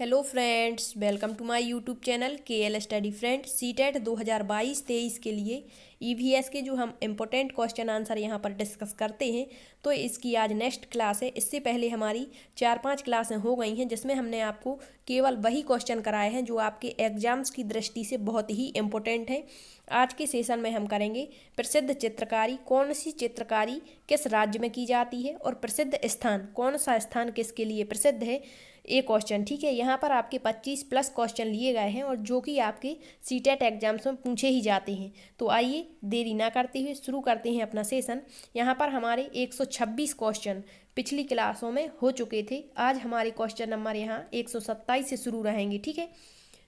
Hello friends, welcome to my YouTube channel KL study friend. CTET 2022-23 के लिए EVS के जो हम इम्पोर्टेंट क्वेश्चन आंसर यहाँ पर डिस्कस करते हैं, तो इसकी आज नेक्स्ट क्लास है। इससे पहले हमारी 4-5 क्लासें हो गई हैं जिसमें हमने आपको केवल वही क्वेश्चन कराए हैं जो आपके एग्जाम्स की दृष्टि से बहुत ही इम्पोर्टेंट हैं। आज के सेशन में हम करेंगे प्रसिद्ध चित्रकारी कौन सी चित्रकारी किस राज्य में की जाती है और प्रसिद्ध स्थान कौन सा स्थान किसके लिए प्रसिद्ध है, ये क्वेश्चन। ठीक है, यहाँ पर आपके 25+ क्वेश्चन लिए गए हैं और जो कि आपके सीटेट एग्जाम्स में पूछे ही जाते हैं। तो आइए देरी ना करते हुए शुरू करते हैं अपना सेशन। यहाँ पर हमारे 126 क्वेश्चन पिछली क्लासों में हो चुके थे। आज हमारे क्वेश्चन नंबर यहाँ 127 से शुरू रहेंगे। ठीक है,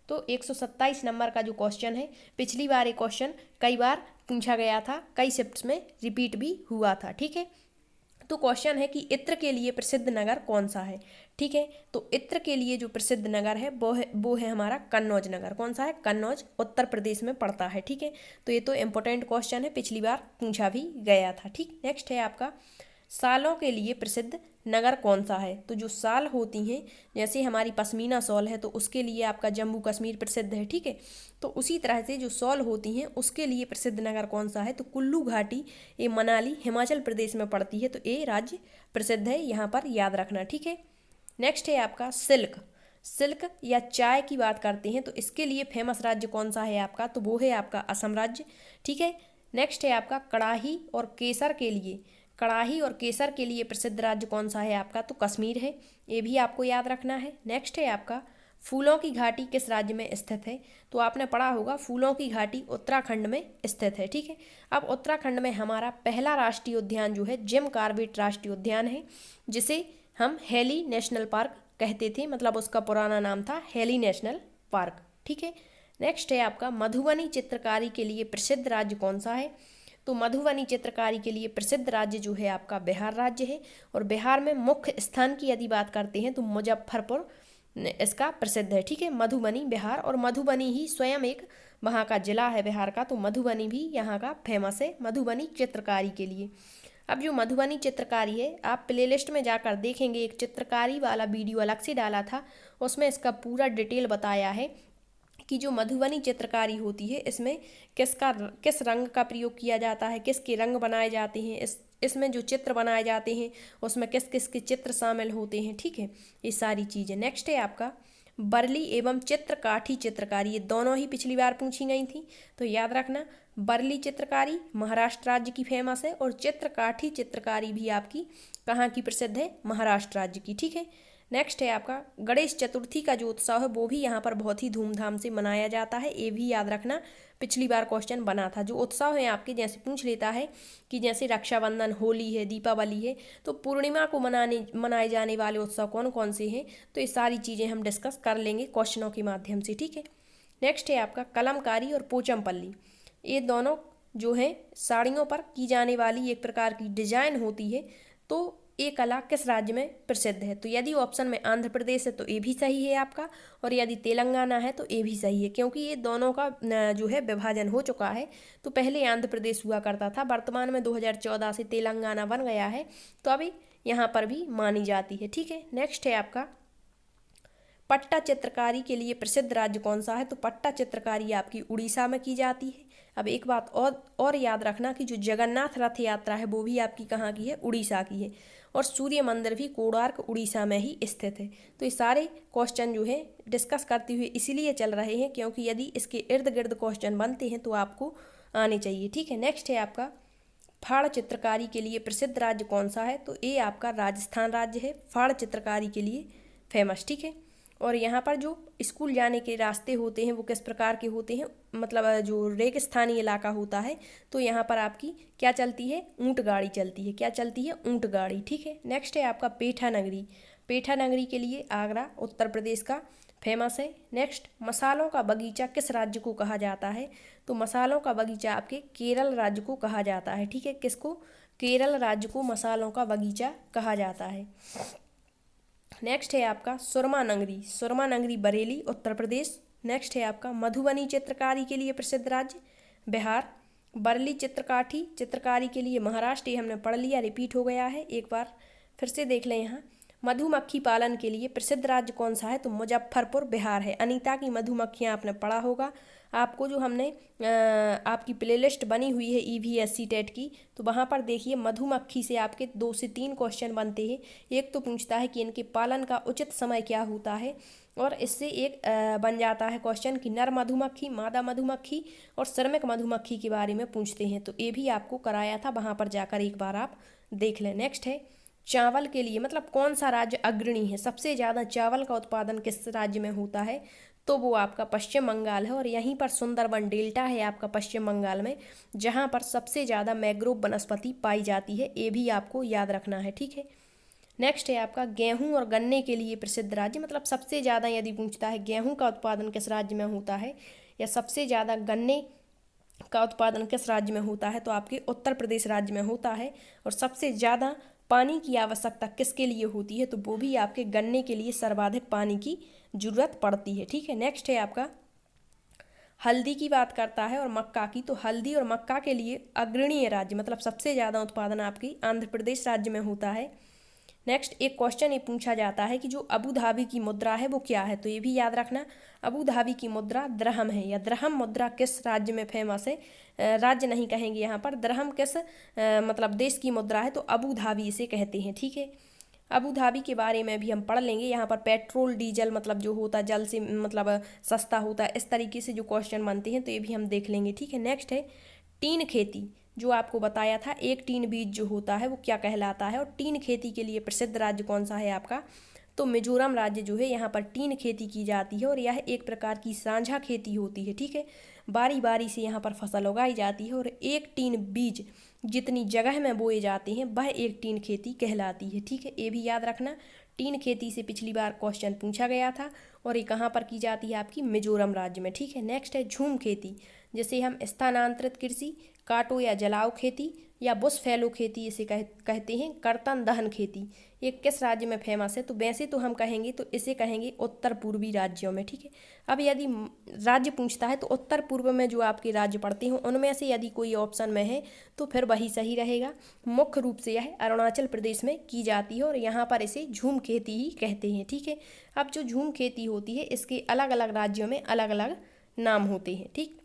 तो 127 नंबर का जो क्वेश्चन है, पिछली बार ये क्वेश्चन कई बार पूछा गया था, कई शिफ्ट्स में रिपीट भी हुआ था। ठीक है, तो क्वेश्चन है कि इत्र के लिए प्रसिद्ध नगर कौन सा है। ठीक है, तो इत्र के लिए जो प्रसिद्ध नगर है वो है हमारा कन्नौज नगर। कौन सा है? कन्नौज, उत्तर प्रदेश में पड़ता है। ठीक है, तो ये तो इम्पोर्टेंट क्वेश्चन है, पिछली बार पूछा भी गया था। ठीक, नेक्स्ट है आपका सालों के लिए प्रसिद्ध नगर कौन सा है। तो जो साल होती हैं, जैसे हमारी पश्मीना शॉल है तो उसके लिए आपका जम्मू कश्मीर प्रसिद्ध है। ठीक है, तो उसी तरह से जो शॉल होती हैं उसके लिए प्रसिद्ध नगर कौन सा है, तो कुल्लू घाटी, ये मनाली हिमाचल प्रदेश में पड़ती है, तो ये राज्य प्रसिद्ध है, यहाँ पर याद रखना। ठीक है, नेक्स्ट है आपका सिल्क। सिल्क या चाय की बात करते हैं तो इसके लिए फेमस राज्य कौन सा है आपका, तो वो है आपका असम राज्य। ठीक है, नेक्स्ट है आपका कड़ाही और केसर के लिए, कड़ाही और केसर के लिए प्रसिद्ध राज्य कौन सा है आपका, तो कश्मीर है, ये भी आपको याद रखना है। नेक्स्ट है आपका फूलों की घाटी किस राज्य में स्थित है, तो आपने पढ़ा होगा फूलों की घाटी उत्तराखंड में स्थित है। ठीक है, अब उत्तराखंड में हमारा पहला राष्ट्रीय उद्यान जो है जिम कॉर्बेट राष्ट्रीय उद्यान है, जिसे हम हेली नेशनल पार्क कहते थे, मतलब उसका पुराना नाम था हेली नेशनल पार्क। ठीक है, नेक्स्ट है आपका मधुबनी चित्रकारी के लिए प्रसिद्ध राज्य कौन सा है, तो मधुबनी चित्रकारी के लिए प्रसिद्ध राज्य जो है आपका बिहार राज्य है। और बिहार में मुख्य स्थान की यदि बात करते हैं तो मुजफ्फरपुर इसका प्रसिद्ध है। ठीक है, मधुबनी बिहार, और मधुबनी ही स्वयं एक वहाँ का जिला है बिहार का, तो मधुबनी भी यहाँ का फेमस है मधुबनी चित्रकारी के लिए। अब जो मधुबनी चित्रकारी है, आप प्लेलिस्ट में जाकर देखेंगे, एक चित्रकारी वाला वीडियो अलग से डाला था, उसमें इसका पूरा डिटेल बताया है कि जो मधुबनी चित्रकारी होती है इसमें किस रंग का प्रयोग किया जाता है, किसके रंग बनाए जाते हैं, इसमें जो चित्र बनाए जाते हैं उसमें किस किस के चित्र शामिल होते हैं। ठीक है, ये सारी चीज़ें। नेक्स्ट है आपका बरली एवं चित्रकाठी चित्रकारी, ये दोनों ही पिछली बार पूछी गई थी, तो याद रखना बरली चित्रकारी महाराष्ट्र राज्य की फेमस है और चित्रकाठी चित्रकारी भी आपकी कहाँ की प्रसिद्ध है, महाराष्ट्र राज्य की। ठीक है, नेक्स्ट है आपका गणेश चतुर्थी का जो उत्सव है वो भी यहाँ पर बहुत ही धूमधाम से मनाया जाता है, ये भी याद रखना, पिछली बार क्वेश्चन बना था। जो उत्सव है आपके, जैसे पूछ लेता है कि जैसे रक्षाबंधन, होली है, दीपावली है, तो पूर्णिमा को मनाए जाने वाले उत्सव कौन कौन से हैं, तो ये सारी चीज़ें हम डिस्कस कर लेंगे क्वेश्चनों के माध्यम से। ठीक है, नेक्स्ट है आपका कलमकारी और पोचमपल्ली, ये दोनों जो है साड़ियों पर की जाने वाली एक प्रकार की डिजाइन होती है, तो ये कला किस राज्य में प्रसिद्ध है, तो यदि ऑप्शन में आंध्र प्रदेश है तो ये भी सही है आपका, और यदि तेलंगाना है तो ये भी सही है, क्योंकि ये दोनों का जो है विभाजन हो चुका है। तो पहले आंध्र प्रदेश हुआ करता था, वर्तमान में 2014 से तेलंगाना बन गया है, तो अभी यहाँ पर भी मानी जाती है। ठीक है, नेक्स्ट है आपका पट्टा चित्रकारी के लिए प्रसिद्ध राज्य कौन सा है, तो पट्टा चित्रकारी आपकी उड़ीसा में की जाती है। अब एक बात और याद रखना कि जो जगन्नाथ रथ यात्रा है वो भी आपकी कहाँ की है, उड़ीसा की है, और सूर्य मंदिर भी कोणार्क उड़ीसा में ही स्थित है। तो ये सारे क्वेश्चन जो है डिस्कस करते हुए इसीलिए चल रहे हैं क्योंकि यदि इसके इर्द गिर्द क्वेश्चन बनते हैं तो आपको आने चाहिए। ठीक है, नेक्स्ट है आपका फाड़ चित्रकारी के लिए प्रसिद्ध राज्य कौन सा है, तो ये आपका राजस्थान राज्य है, फाड़ चित्रकारी के लिए फेमस। ठीक है, और यहाँ पर जो स्कूल जाने के रास्ते होते हैं वो किस प्रकार के होते हैं, मतलब जो रेगिस्तानी इलाका होता है, तो यहाँ पर आपकी क्या चलती है, ऊंट गाड़ी चलती है। क्या चलती है? ऊंट गाड़ी। ठीक है, नेक्स्ट है आपका पेठा नगरी। पेठा नगरी के लिए आगरा उत्तर प्रदेश का फेमस है। नेक्स्ट मसालों का बगीचा किस राज्य को कहा जाता है, तो मसालों का बगीचा आपके केरल राज्य को कहा जाता है। ठीक है, किसको? केरल राज्य को मसालों का बगीचा कहा जाता है। नेक्स्ट है आपका सुरमा नगरी, सुरमा नगरी बरेली उत्तर प्रदेश। नेक्स्ट है आपका मधुबनी चित्रकारी के लिए प्रसिद्ध राज्य बिहार, बरली चित्रकारी के लिए महाराष्ट्र, ये हमने पढ़ लिया, रिपीट हो गया है, एक बार फिर से देख लें। यहाँ मधुमक्खी पालन के लिए प्रसिद्ध राज्य कौन सा है? तो मुजफ्फरपुर बिहार है। अनीता की मधुमक्खियाँ आपने पढ़ा होगा। आपको जो हमने आपकी प्लेलिस्ट बनी हुई है EVS CTET की, तो वहाँ पर देखिए मधुमक्खी से आपके 2 से 3 क्वेश्चन बनते हैं। एक तो पूछता है कि इनके पालन का उचित समय क्या होता है, और इससे एक बन जाता है क्वेश्चन कि नर मधुमक्खी, मादा मधुमक्खी और श्रमिक मधुमक्खी के बारे में पूछते हैं। तो ये भी आपको कराया था, वहाँ पर जाकर एक बार आप देख लें। नेक्स्ट है चावल के लिए मतलब कौन सा राज्य अग्रणी है? सबसे ज़्यादा चावल का उत्पादन किस राज्य में होता है? तो वो आपका पश्चिम बंगाल है, और यहीं पर सुंदरबन डेल्टा है आपका पश्चिम बंगाल में, जहाँ पर सबसे ज़्यादा मैंग्रोव वनस्पति पाई जाती है। ये भी आपको याद रखना है, ठीक है। नेक्स्ट है आपका गेहूं और गन्ने के लिए प्रसिद्ध राज्य, मतलब सबसे ज़्यादा यदि पूछता है गेहूं का उत्पादन किस राज्य में होता है, या सबसे ज़्यादा गन्ने का उत्पादन किस राज्य में होता है, तो आपके उत्तर प्रदेश राज्य में होता है। और सबसे ज़्यादा पानी की आवश्यकता किसके लिए होती है? तो वो भी आपके गन्ने के लिए सर्वाधिक पानी की जरूरत पड़ती है, ठीक है। नेक्स्ट है आपका हल्दी की बात करता है और मक्का की, तो हल्दी और मक्का के लिए अग्रणीय राज्य मतलब सबसे ज़्यादा उत्पादन आपकी आंध्र प्रदेश राज्य में होता है। नेक्स्ट एक क्वेश्चन ये पूछा जाता है कि जो अबू धाबी की मुद्रा है वो क्या है? तो ये भी याद रखना, अबू धाबी की मुद्रा द्रहम है, या द्रहम मुद्रा किस राज्य में फेमस है? राज्य नहीं कहेंगे यहाँ पर, द्रहम किस मतलब देश की मुद्रा है? तो अबू धाबी इसे कहते हैं, ठीक है। अबू धाबी के बारे में भी हम पढ़ लेंगे। यहाँ पर पेट्रोल डीजल मतलब जो होता है जल से मतलब सस्ता होता है, इस तरीके से जो क्वेश्चन बनते हैं तो ये भी हम देख लेंगे, ठीक है। नेक्स्ट है टीन खेती, जो आपको बताया था एक टीन बीज जो होता है वो क्या कहलाता है, और टीन खेती के लिए प्रसिद्ध राज्य कौन सा है आपका? तो मिजोरम राज्य जो है, यहाँ पर टीन खेती की जाती है, और यह एक प्रकार की साझा खेती होती है, ठीक है। बारी बारी से यहाँ पर फसल उगाई जाती है, और एक टीन बीज जितनी जगह में बोए जाते हैं वह एक टीन खेती कहलाती है, ठीक है। ये भी याद रखना, टीन खेती से पिछली बार क्वेश्चन पूछा गया था, और ये कहाँ पर की जाती है? आपकी मिजोरम राज्य में, ठीक है। नेक्स्ट है झूम खेती, जिसे हम स्थानांतरित कृषि, काटो या जलाओ खेती, या बुश फैलो खेती इसे कहते हैं, कर्तन दहन खेती। ये किस राज्य में फेमस है? तो वैसे तो हम कहेंगे तो इसे कहेंगे उत्तर पूर्वी राज्यों में, ठीक है। अब यदि राज्य पूछता है तो उत्तर पूर्व में जो आपके राज्य पड़ते हैं उनमें से यदि कोई ऑप्शन में है तो फिर वही सही रहेगा। मुख्य रूप से यह अरुणाचल प्रदेश में की जाती है, और यहाँ पर इसे झूम खेती ही कहते हैं, ठीक है। अब जो झूम खेती होती है इसके अलग अलग राज्यों में अलग अलग नाम होते हैं, ठीक।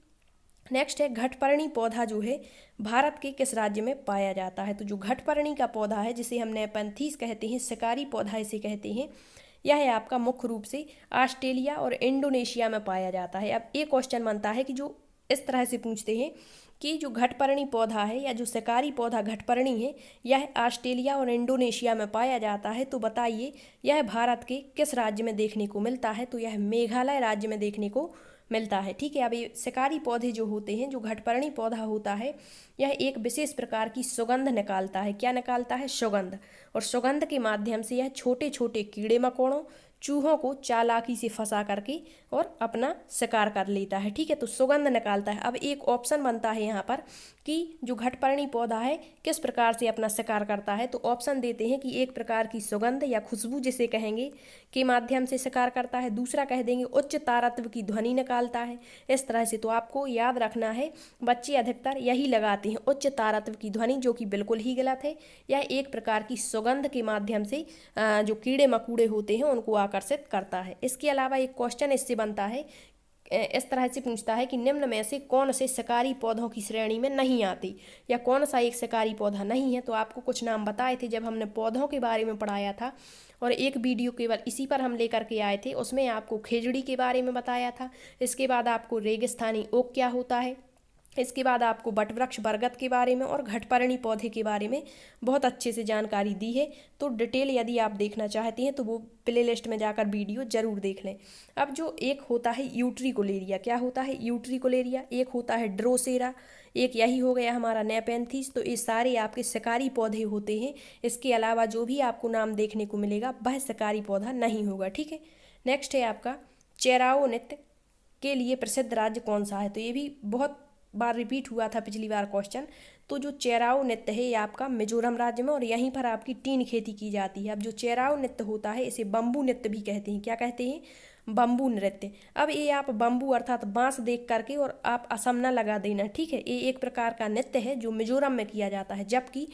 नेक्स्ट है घटपर्णी पौधा जो है भारत के किस राज्य में पाया जाता है? तो जो घटपर्णी का पौधा है जिसे हम नेपैंथीस कहते हैं, शिकारी पौधा इसे कहते हैं, यह है आपका मुख्य रूप से ऑस्ट्रेलिया और इंडोनेशिया में पाया जाता है। अब एक क्वेश्चन बनता है कि जो इस तरह से पूछते हैं कि जो घटपर्णी पौधा है या जो शिकारी पौधा घटपर्णी है यह ऑस्ट्रेलिया और इंडोनेशिया में पाया जाता है, तो बताइए यह भारत के किस राज्य में देखने को मिलता है? तो यह मेघालय राज्य में देखने को मिलता है, ठीक है। अब ये शिकारी पौधे जो होते हैं, जो घटपर्णी पौधा होता है यह एक विशेष प्रकार की सुगंध निकालता है। क्या निकालता है? सुगंध। और सुगंध के माध्यम से यह छोटे छोटे कीड़े मकोड़ों, चूहों को चालाकी से फंसा करके और अपना शिकार कर लेता है, ठीक है। तो सुगंध निकालता है। अब एक ऑप्शन बनता है यहाँ पर कि जो घटपर्णी पौधा है किस प्रकार से अपना शिकार करता है, तो ऑप्शन देते हैं कि एक प्रकार की सुगंध या खुशबू जिसे कहेंगे के माध्यम से शिकार करता है, दूसरा कह देंगे उच्च तारत्व की ध्वनि निकालता है। इस तरह से तो आपको याद रखना है, बच्चे अधिकतर यही लगाते हैं उच्च तारत्व की ध्वनि, जो कि बिल्कुल ही गलत है। यह एक प्रकार की सुगंध के माध्यम से जो कीड़े मकोड़े होते हैं उनको आकर्षित करता है। इसके अलावा एक क्वेश्चन इससे बनता है, इस तरह से पूछता है कि निम्न में से कौन से शिकारी पौधों की श्रेणी में नहीं आती, या कौन सा एक शिकारी पौधा नहीं है? तो आपको कुछ नाम बताए थे जब हमने पौधों के बारे में पढ़ाया था, और एक वीडियो केवल इसी पर हम लेकर के आए थे, उसमें आपको खेजड़ी के बारे में बताया था। इसके बाद आपको रेगिस्तानी ओक क्या होता है, इसके बाद आपको बटवृक्ष बरगद के बारे में और घटपर्णी पौधे के बारे में बहुत अच्छे से जानकारी दी है। तो डिटेल यदि आप देखना चाहते हैं तो वो प्ले लिस्ट में जाकर वीडियो जरूर देख लें। अब जो एक होता है यूट्रिकोलेरिया, क्या होता है यूट्रिकोलेरिया, एक होता है ड्रोसेरा, एक यही हो गया हमारा नेपेंथीस। तो ये सारे आपके शिकारी पौधे होते हैं। इसके अलावा जो भी आपको नाम देखने को मिलेगा वह शिकारी पौधा नहीं होगा, ठीक है। नेक्स्ट है आपका चेराओ नृत्य के लिए प्रसिद्ध राज्य कौन सा है? तो ये भी बहुत बार रिपीट हुआ था पिछली बार क्वेश्चन। तो जो चेराओ नृत्य है ये आपका मिजोरम राज्य में, और यहीं पर आपकी टीन खेती की जाती है। अब जो चेराओ नृत्य होता है इसे बम्बू नृत्य भी कहते हैं। क्या कहते हैं? बम्बू नृत्य। अब ये आप बम्बू अर्थात बांस देख करके और आप असम न लगा देना, ठीक है। ये एक प्रकार का नृत्य है जो मिजोरम में किया जाता है, जबकि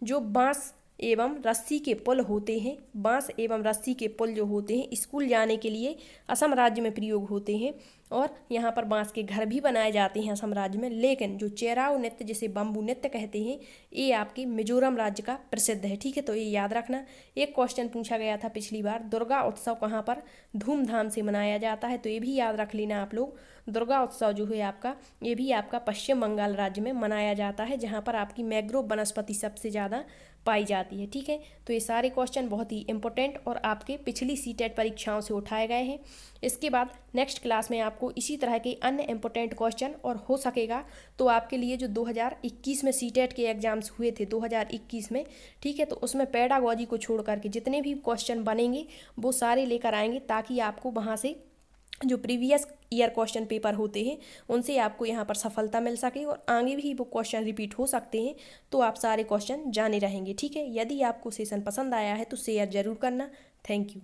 जो बांस एवं रस्सी के पुल होते हैं। बांस एवं रस्सी के पुल जो होते हैं स्कूल जाने के लिए असम राज्य में प्रयोग होते हैं और यहाँ पर बांस के घर भी बनाए जाते हैं असम राज्य में। लेकिन जो चेराओ नृत्य जिसे बम्बू नृत्य कहते हैं ये आपके मिजोरम राज्य का प्रसिद्ध है। ठीक है, तो ये याद रखना। एक क्वेश्चन पूछा गया था पिछली बार, दुर्गा उत्सव कहाँ पर धूमधाम से मनाया जाता है, तो ये भी याद रख लेना आप लोग। दुर्गा उत्सव जो है आपका ये भी आपका पश्चिम बंगाल राज्य में मनाया जाता है, जहाँ पर आपकी मैंग्रोव वनस्पति सबसे ज़्यादा पाई जाती है। ठीक है, तो ये सारे क्वेश्चन बहुत ही इंपॉर्टेंट और आपके पिछली सीटेट परीक्षाओं से उठाए गए हैं। इसके बाद नेक्स्ट क्लास में आपको इसी तरह के अन्य इंपॉर्टेंट क्वेश्चन और हो सकेगा तो आपके लिए जो 2021 में सीटेट के एग्जाम्स हुए थे 2021 में, ठीक है, तो उसमें पेडागॉजी को छोड़ करके जितने भी क्वेश्चन बनेंगे वो सारे लेकर आएंगे, ताकि आपको वहाँ से जो प्रीवियस ईयर क्वेश्चन पेपर होते हैं उनसे आपको यहाँ पर सफलता मिल सके और आगे भी वो क्वेश्चन रिपीट हो सकते हैं, तो आप सारे क्वेश्चन जाने रहेंगे। ठीक है, यदि आपको सेशन पसंद आया है तो शेयर जरूर करना। Thank you.